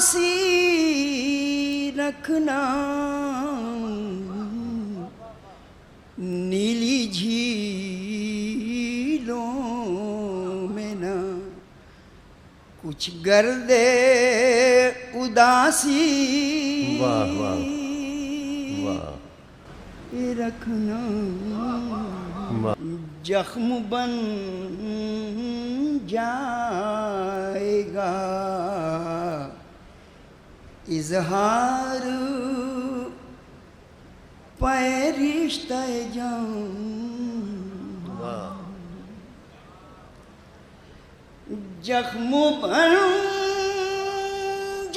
बासी रखना नीली झीलों में ना कुछ गर्दे उदासी वाह वाह वाह रखना वाह। जख्म बन जाएगा इजहार पैरिश्ते जाऊं जख्म बन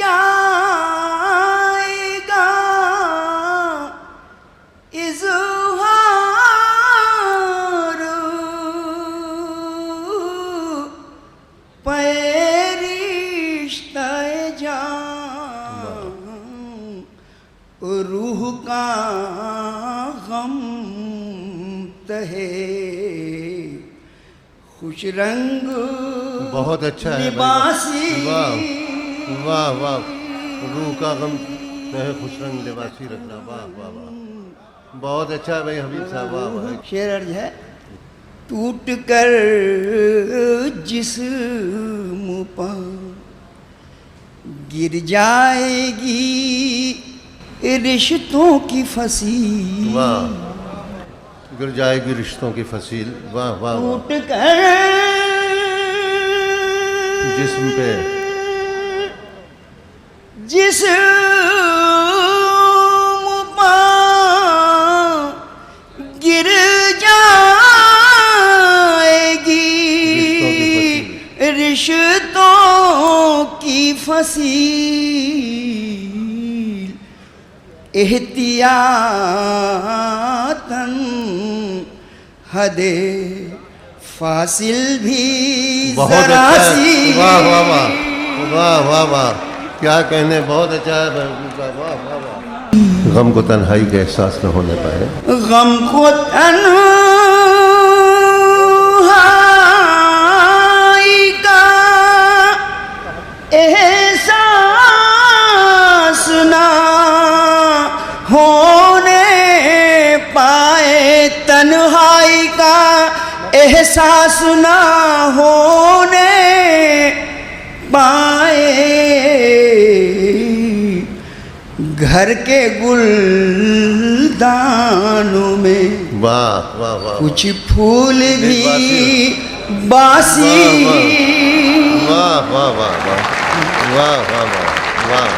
जाएगा इजहार पैरिश्ते जाऊं रूह का गम तहे खुश रंग बहुत अच्छा है लिबासी वाह वाह वाह। रूह का गम तहे खुश रंग लिबासी रखना वाह वाह वाह। बहुत अच्छा है भाई हबीब साहब वाह वाह। शेर अर्ज है टूट कर जिस्म पर गिर जाएगी रिश्तों की फसील वाह गिर जाएगी रिश्तों की फसील वाह वाह वाह। टूट कर जिस्म पे जिस्म पर गिर जाएगी रिश्तों की फसील एहतियातन हदे फासिल भी बहुत जरा अच्छा है सी वाह वाह वाह वाह वाह वाह। क्या कहने बहुत अच्छा है वाह वाह वाह। गम को तन्हाई का एहसास न होने पाए गम को तन्हाई का एहसास ना होने पाए तन्हाई का एहसास ना होने पाए घर के गुलदानों में वाह वाह वाह। कुछ फूल भी बासी वाह वाह वाह वाह वाह वाह वाह वाह।